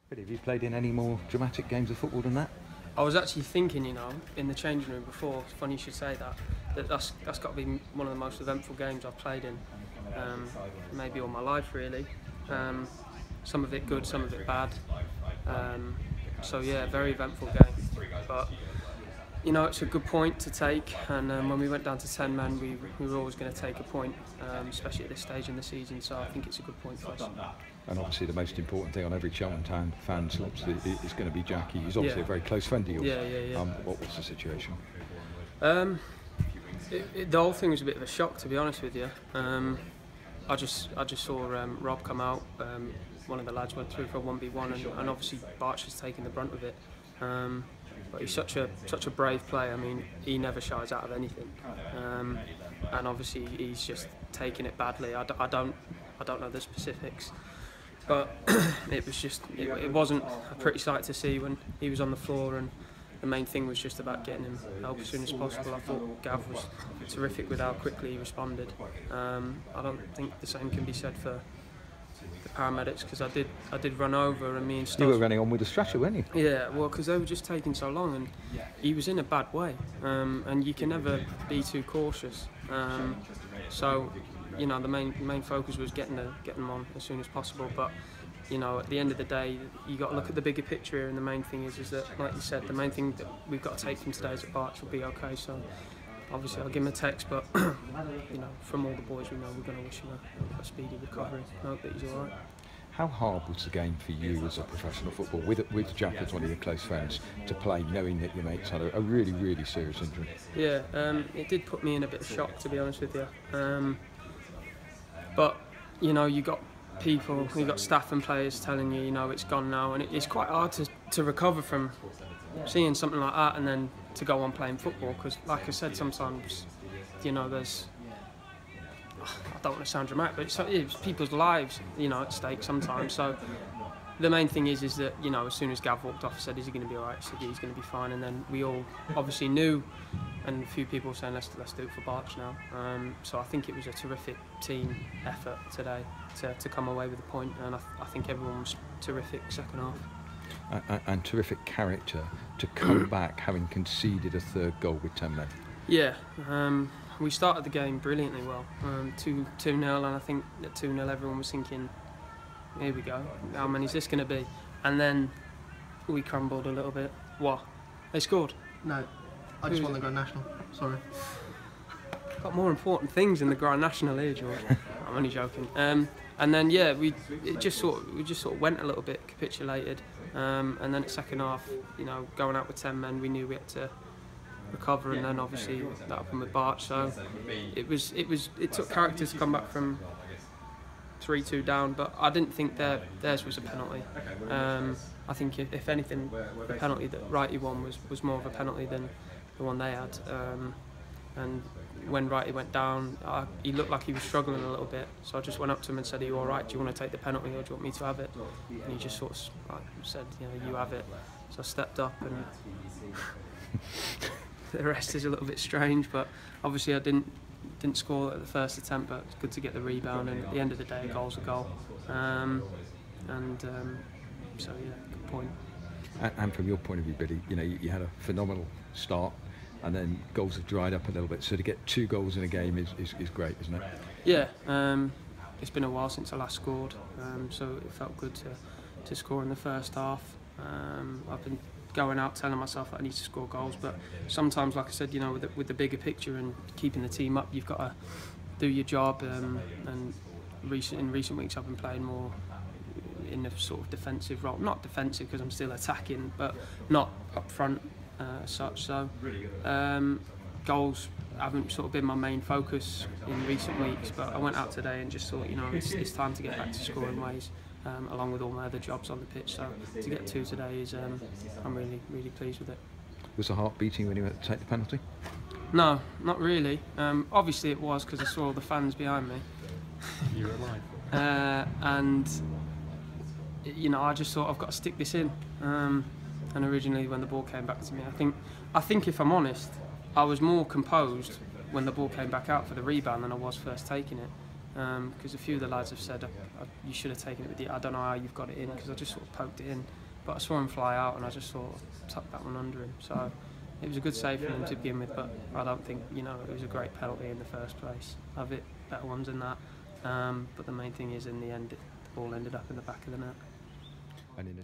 But have you played in any more dramatic games of football than that? I was actually thinking, in the changing room before, it's funny you should say that's got to be one of the most eventful games I've played in, maybe all my life really. Some of it good, some of it bad. So yeah, very eventful game. But it's a good point to take, and when we went down to 10 men, we were always going to take a point, especially at this stage in the season, so I think it's a good point for us. And obviously the most important thing on every Cheltenham Town fan's lips is going to be Jackie. He's obviously a very close friend of yours. Yeah. What was the situation? The whole thing was a bit of a shock, to be honest with you. I just saw Rob come out. One of the lads went through for a 1v1, and obviously Barch has taken the brunt of it. But he's such a brave player. I mean, he never shies out of anything, and obviously he's just taking it badly. I don't know the specifics, but it wasn't a pretty sight to see when he was on the floor, and the main thing was just about getting him help as soon as possible. I thought Gav was terrific with how quickly he responded. I don't think the same can be said for the paramedics, because I did run over, and me and Stas, you were running on with a stretcher, weren't you? Yeah, well, because they were just taking so long, and he was in a bad way, and you can never be too cautious. So the main focus was getting them on as soon as possible. But at the end of the day, you got to look at the bigger picture here, and the main thing is that, like you said, the main thing that we've got to take from today is that Barch will be okay. So obviously I'll give him a text, but from all the boys we know, we're going to wish him a speedy recovery. I hope that he's all right. How hard was the game for you as a professional footballer, with Jack as one of your close friends, to play knowing that your mates had a really, really serious injury? Yeah, it did put me in a bit of shock, to be honest with you. But you got people, you got staff and players telling you, it's gone now, and it's quite hard to recover from seeing something like that and then to go on playing football, because like I said, sometimes there's, I don't want to sound dramatic, but it's people's lives at stake sometimes. So the main thing is that as soon as Gav walked off, I said, is he going to be alright? I said, yeah, he's going to be fine. And then we all obviously knew, and a few people were saying, let's do it for Barch now. So I think it was a terrific team effort today to come away with a point, and I think everyone was terrific second half. And terrific character to come back having conceded a third goal with 10 men. Yeah, we started the game brilliantly well, 2-0, and I think at 2-0 everyone was thinking, here we go, how many is this going to be? And then we crumbled a little bit. What? They scored? No, I just won the Grand National, sorry. Got more important things in the Grand National here, George. I'm only joking. And then yeah, we just sort of went a little bit, capitulated, and then at second half, going out with 10 men, we knew we had to recover, and then obviously that happened with Barch. So it took character to come back from 3-2 down, but I didn't think theirs was a penalty. I think if anything, the penalty that Wrighty won was more of a penalty than the one they had. And when Wrighty went down, he looked like he was struggling a little bit, so I just went up to him and said, are you alright? Do you want to take the penalty, or do you want me to have it? And he just sort of said, you have it. So I stepped up, and the rest is a little bit strange, but obviously I didn't score at the first attempt, but it's good to get the rebound, and at the end of the day, a goal's a goal. So yeah, good point. And from your point of view, Billy, you had a phenomenal start, and then goals have dried up a little bit, so to get 2 goals in a game is great, isn't it? Yeah, it's been a while since I last scored, so it felt good to score in the first half. I've been going out telling myself that I need to score goals, but sometimes, like I said, with the bigger picture and keeping the team up, you've got to do your job. And in recent weeks, I've been playing more in a sort of defensive role. Not defensive because I'm still attacking, but not up front as such. So goals haven't sort of been my main focus in recent weeks, but I went out today and just thought, it's time to get back to scoring ways. Along with all my other jobs on the pitch, so to get 2 today is, I'm really, really pleased with it. Was the heart beating when you went to take the penalty? No, not really. Obviously it was, because I saw all the fans behind me. You were alive. And I just thought, I've got to stick this in. And originally when the ball came back to me, I think if I'm honest, I was more composed when the ball came back out for the rebound than I was first taking it. because a few of the lads have said you should have taken it with you. I don't know how you've got it in, because I just sort of poked it in, but I saw him fly out and I just sort of tucked that one under him. So it was a good save from him to begin with, but I don't think, you know, it was a great penalty in the first place. I've hit better ones than that, but the main thing is, in the end, the ball ended up in the back of the net. And in